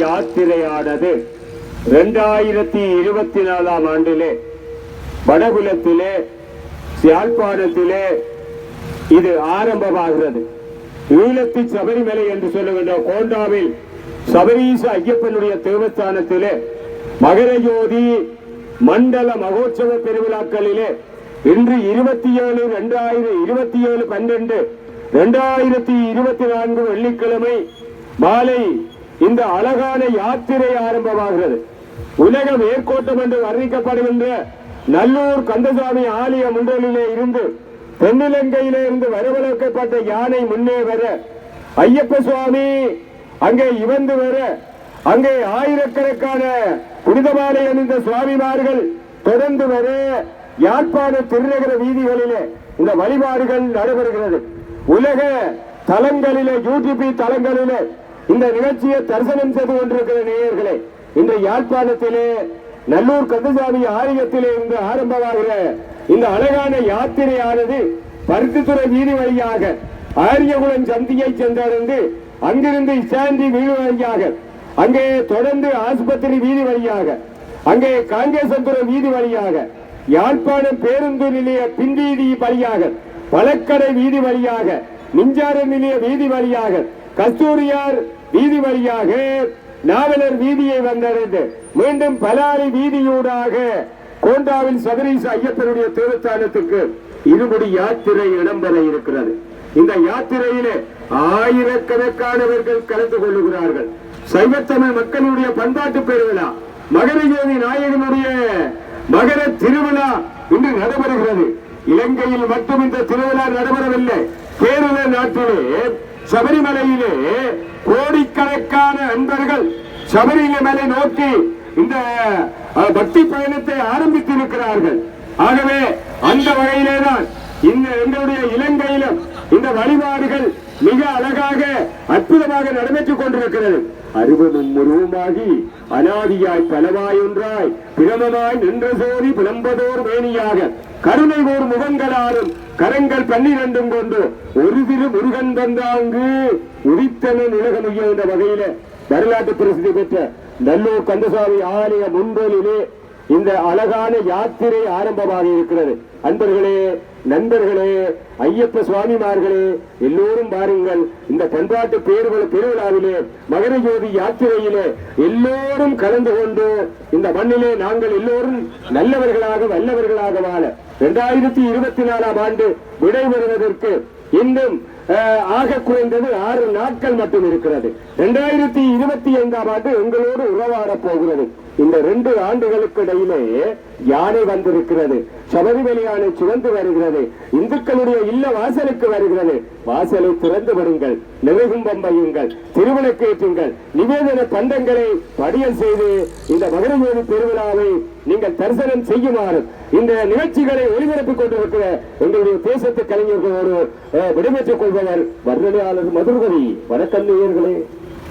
யாத்திரையானது 2024 ஆண்டிலே வடகுலத்திலே யாழ்ப்பாணத்திலே இது ஆரம்பமாகிறது. ஈழத்து சபரிமலை என்று சொல்லுகின்ற கோண்டாவில் சபரீச ஐயப்பனுடைய தேவஸ்தானத்திலே மகர ஜோதி மண்டல மகோற்சவ பெருவிழாக்களிலே இன்று 27/12/2024 வெள்ளிக்கிழமை மாலை இந்த அழகான யாத்திரை ஆரம்பமாகிறது. உலக மேற்கோட்டம் என்று வர்ணிக்கப்படுகின்ற நல்லூர் கந்தசாமி ஆலய முன்றலிலே இருந்து தென்னிலங்கையிலே இருந்து வரவழைக்கப்பட்ட யானை முன்னே வர, ஐயப்ப சுவாமி அங்கே இவந்து வர, அங்கே ஆயிரக்கணக்கான புனிதமாலை அணிந்த சுவாமிமார்கள் தொடர்ந்து வர, யாழ்ப்பாண திருநகர வீதிகளிலே இந்த வழிபாடுகள் நடைபெறுகிறது. உலக தலங்களிலே யூடியூப் தலங்களிலே இந்த நிகழ்ச்சியை தரிசனம் செய்து கொண்டிருக்கிற நேயர்களே, இந்த யாழ்ப்பாணத்திலே நல்லூர் கந்தசாமி ஆலயத்திலே இருந்து ஆரம்பமாகிற இந்த அழகான யாத்திரையானது பருத்தித்துறை வீதி வழியாக ஆரியகுளம் சந்தியை சென்றடைந்து அங்கிருந்து இசாண்டி வீதி வழியாக, அங்கே தொடர்ந்து ஆஸ்பத்திரி வீதி வழியாக, அங்கே காங்கேசந்துறை வீதி வழியாக, யாழ்ப்பாணம் பேருந்து நிலைய பின்வீதி வழியாக, பழக்கடை வீதி வழியாக, மின்சார நிலைய வீதி வழியாக, கஸ்தூரியார் வீதி வழியாக நாவலர் வீதியை வந்தடைந்து மீண்டும் பலாரி வீதியூடாக கோண்டாவில் சபரீச ஐயப்பனுடைய தேவஸ்தானத்துக்கு இருமுடி யாத்திரை இடம்பெற இருக்கிறது. இந்த யாத்திரையிலே ஆயிரக்கணக்கானவர்கள் கலந்து கொள்ளுகிறார்கள். சைவத்தமிழ் மக்களுடைய பண்பாட்டு பெருவிழா மகர ஜோதி நாயகனுடைய மகர திருவிழா இன்று நடைபெறுகிறது. இலங்கையில் மட்டும் இந்த திருவிழா நடைபெறவில்லை. கேரள நாட்டிலே சபரிமலையிலே கோடிக்கணக்கான அன்பர்கள் சபரிமலை நோக்கி இந்த பக்தி பயணத்தை ஆரம்பித்திருக்கிறார்கள். ஆகவே அந்த வகையிலேதான் இந்த எங்களுடைய இலங்கையிலும் இந்த வழிபாடுகள் மிக அழகாக அற்புதமாக நடைபெற்றுக் கொண்டிருக்கிறது. அருவமும் உருவமாகி அனாதியாய் பலவாயொன்றாய் பிரமமாய் நின்ற சோதி புலம்பதோர் மேனியாக கருணை ஓர் முகங்களாலும் கரங்கள் 12 கொண்டு ஒரு திரு முருகன் தந்தாங்கு உதித்தனன் உலகமுய என்ற வகையில வரலாற்று பிரசித்தி பெற்ற நல்லூர் கந்தசாமி ஆலய முன்பலிலே இந்த அழகான யாத்திரை ஆரம்பமாக இருக்கிறது. அன்பர்களே, நண்பர்களே, ஐயப்ப சுவாமிமார்களே, எல்லோரும் பாருங்கள். இந்த பண்பாட்டு பெருவிழாவிலே மகர ஜோதி யாத்திரையிலே எல்லோரும் கலந்து கொண்டு இந்த மண்ணிலே நாங்கள் எல்லோரும் நல்லவர்களாக வல்லவர்களாக வாழ 2024 ஆண்டு விடைபெறுவதற்கு இன்னும் ஆக குறைந்தது 6 நாட்கள் மட்டும் இருக்கிறது. 2025 ஆண்டு எங்களோடு உறவாடப் போகிறது. இந்த 2 ஆண்டுகளுக்கு இடையிலே யானை வந்திருக்கிறது. சபரிமலை யானை சுமந்து வருகிறது. இந்துக்களுடைய இல்ல வாசலுக்கு வருகிறது. வாசலை திறந்து விடுங்கள், நிறைகும்பம் வையுங்கள், திருவிளக்கேற்றுங்கள், நிவேதன பண்டங்களை படியல் செய்து இந்த மகர ஜோதி பெருவிழாவை நீங்கள் தரிசனம் செய்யுமாறு இந்த நிகழ்ச்சிகளை ஒளிபரப்பிக் கொண்டிருக்கிற எங்களுடைய தேசத்து கலைஞர்களோடு விடைபெற்றுக் கொள்பவர் வர்ணனையாளர் மதுர்கவி. வணக்கம் நேயர்களே.